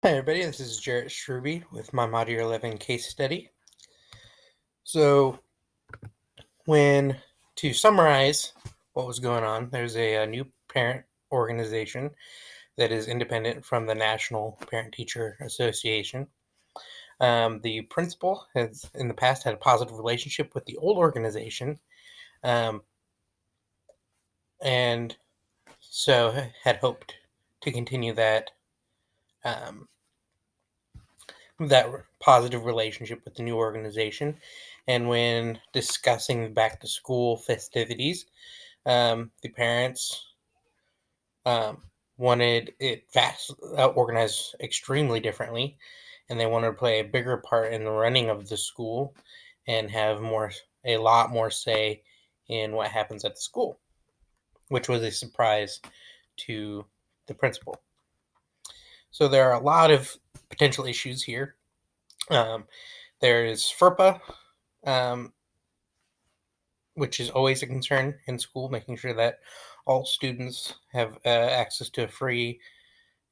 Hi everybody, this is Jarrett Struby with my Mod Year 11 case study. So, to summarize what was going on, there's a new parent organization that is independent from the National Parent-Teacher Association. The principal has in the past had a positive relationship with the old organization, and so had hoped to continue that that positive relationship with the new organization. And when discussing back to school festivities, the parents wanted it organized extremely differently, and they wanted to play a bigger part in the running of the school and have a lot more say in what happens at the school, which was a surprise to the principal. So there are a lot of potential issues here. There is FERPA, which is always a concern in school, making sure that all students have access to a free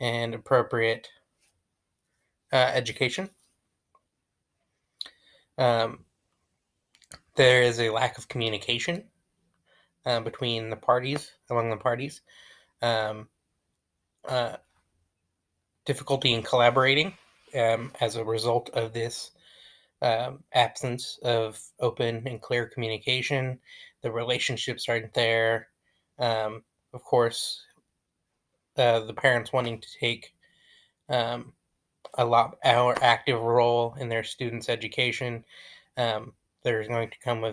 and appropriate education. Um, there is a lack of communication between among the parties. Um, uh, Difficulty in collaborating as a result of this absence of open and clear communication. The relationships aren't there. Of course, the parents wanting to take um, a lot more active role in their students' education. There's going to come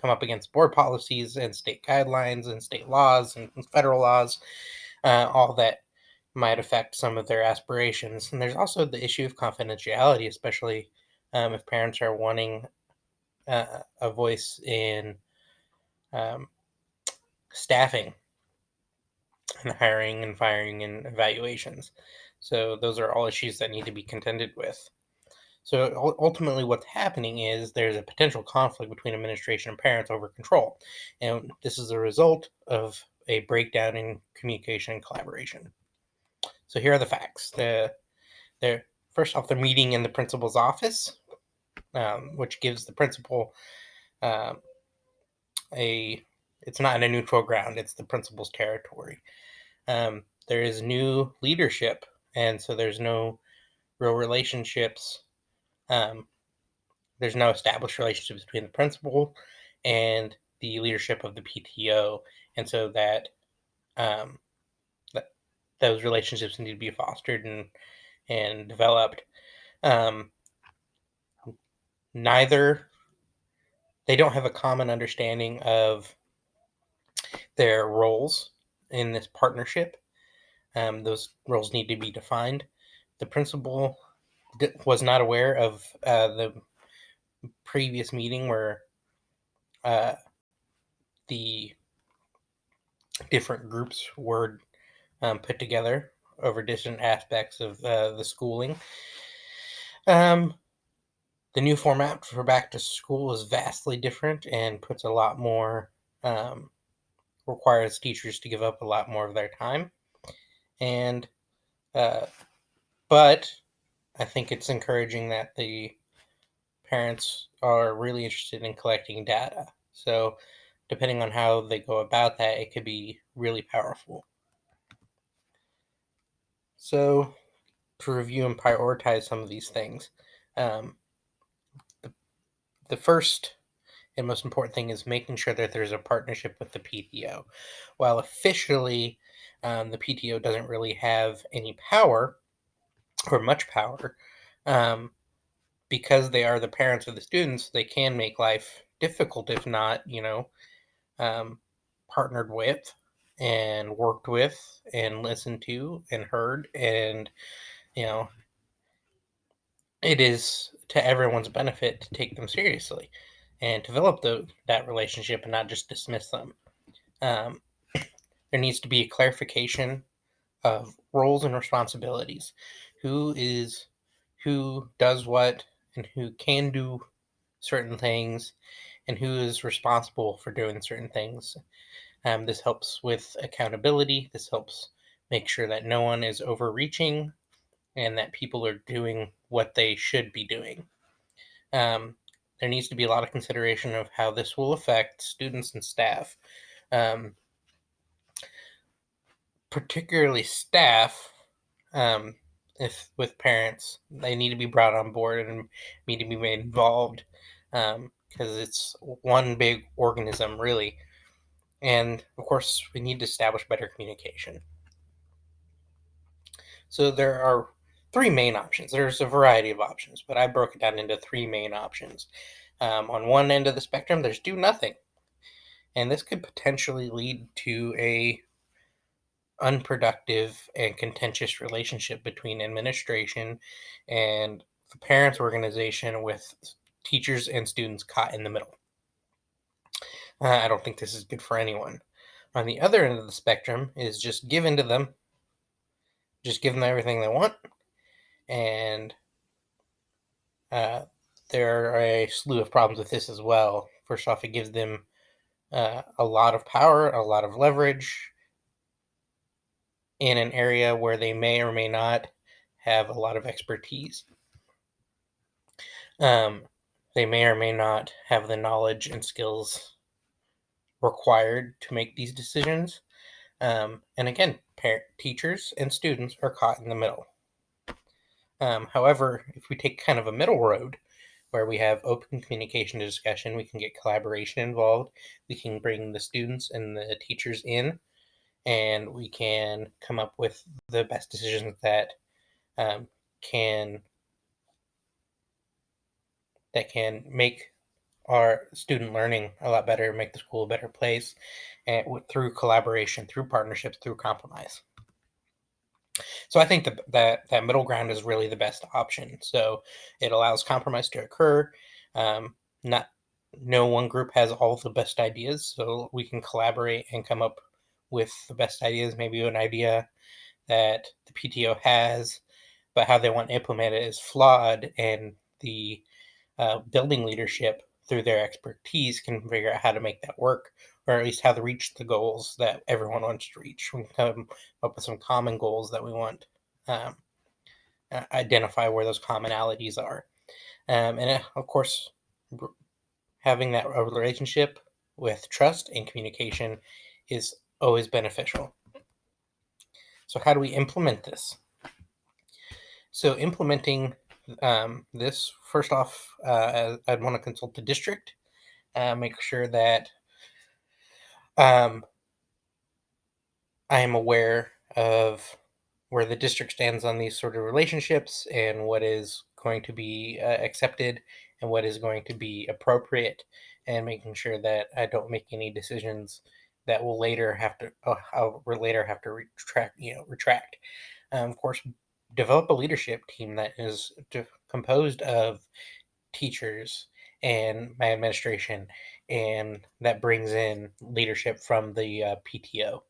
up against board policies and state guidelines and state laws and federal laws, all that might affect some of their aspirations. And there's also the issue of confidentiality, especially if parents are wanting a voice in um, staffing and hiring and firing and evaluations. So those are all issues that need to be contended with. So ultimately, what's happening is there's a potential conflict between administration and parents over control. And this is a result of a breakdown in communication and collaboration. So here are the facts. First off, they're meeting in the principal's office, which gives the principal um, it's not in a neutral ground, it's the principal's territory. There is new leadership, and so there's no real relationships. Um, there's no established relationships between the principal and the leadership of the PTO, and so um, that those relationships need to be fostered and developed. Um, Neither they don't have a common understanding of their roles in this partnership. Those roles need to be defined. The principal was not aware of the previous meeting where uh, the different groups were put together over different aspects of the schooling. The new format for back to school is vastly different and puts a lot more, requires teachers to give up a lot more of their time. And, but I think it's encouraging that the parents are really interested in collecting data. So, depending on how they go about that, it could be really powerful. So, to review and prioritize some of these things, um, the first and most important thing is making sure that there's a partnership with the PTO. While officially the PTO doesn't really have any power or much power, because they are the parents of the students, they can make life difficult if not, partnered with and worked with and listened to and heard. And, you know, it is to everyone's benefit to take them seriously and develop that relationship and not just dismiss them. Um, there needs to be a clarification of roles and responsibilities. Who does what and who can do certain things and who is responsible for doing certain things. This helps with accountability. This helps make sure that no one is overreaching and that people are doing what they should be doing. There needs to be a lot of consideration of how this will affect students and staff. Particularly staff, if with parents, they need to be brought on board and need to be made involved, because it's one big organism, really. And of course, we need to establish better communication. So there are three main options. There's a variety of options, but I broke it down into three main options. On one end of the spectrum, there's do nothing, and this could potentially lead to a unproductive and contentious relationship between administration and the parents' organization, with teachers and students caught in the middle. I don't think this is good for anyone. On the other end of the spectrum is just give in to them, just give them everything they want, and there are a slew of problems with this as well. First off, it gives them a lot of power, a lot of leverage in an area where they may or may not have a lot of expertise. They may or may not have the knowledge and skills required to make these decisions. And again, teachers and students are caught in the middle. However, if we take kind of a middle road where we have open communication and discussion, we can get collaboration involved, we can bring the students and the teachers in, and we can come up with the best decisions that can make our student learning a lot better, make the school a better place, and through collaboration, through partnerships, through compromise. So I think that middle ground is really the best option. So it allows compromise to occur. Not no one group has all the best ideas, so we can collaborate and come up with the best ideas. Maybe an idea that the PTO has, but how they want to implement it is flawed, and the building leadership, through their expertise, can figure out how to make that work, or at least how to reach the goals that everyone wants to reach. We can come up with some common goals that we want, identify where those commonalities are. And of course, having that relationship with trust and communication is always beneficial. So how do we implement this? So implementing this, first off, I'd want to consult the district, make sure that I am aware of where the district stands on these sort of relationships, and what is going to be accepted and what is going to be appropriate, and making sure that I don't make any decisions that will later have to retract. Of course, develop a leadership team that is composed of teachers and my administration, and that brings in leadership from the PTO,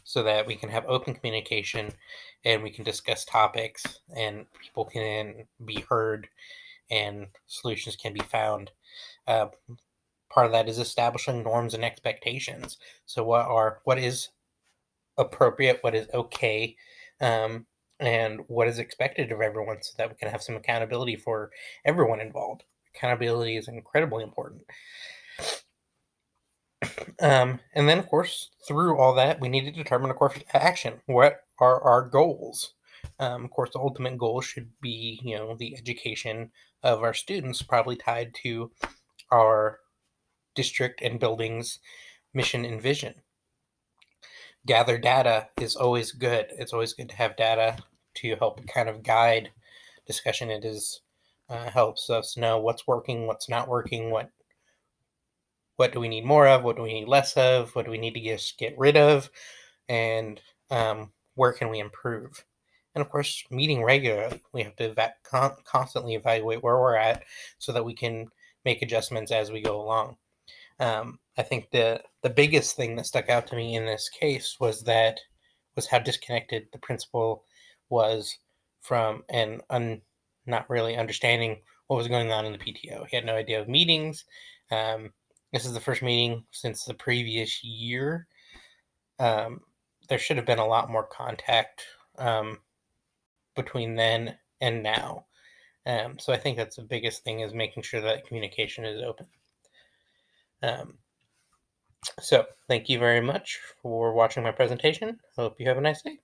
so that we can have open communication and we can discuss topics and people can be heard and solutions can be found. Part of that is establishing norms and expectations. So what is appropriate, what is okay, and what is expected of everyone, so that we can have some accountability for everyone involved. Accountability is incredibly important. And then, of course, through all that, we need to determine a course of action. What are our goals? Of course, the ultimate goal should be, the education of our students, probably tied to our district and buildings mission and vision. Gather data is always good. It's always good to have data to help kind of guide discussion. It is helps us know what's working, what's not working, what do we need more of, what do we need less of, what do we need to get rid of, and where can we improve. And of course, meeting regularly, we have to constantly evaluate where we're at, so that we can make adjustments as we go along. I think the biggest thing that stuck out to me in this case was how disconnected the principal was from, and not really understanding what was going on in the PTO. He had no idea of meetings. This is the first meeting since the previous year. There should have been a lot more contact between then and now. So I think that's the biggest thing, is making sure that communication is open. So thank you very much for watching my presentation. Hope you have a nice day.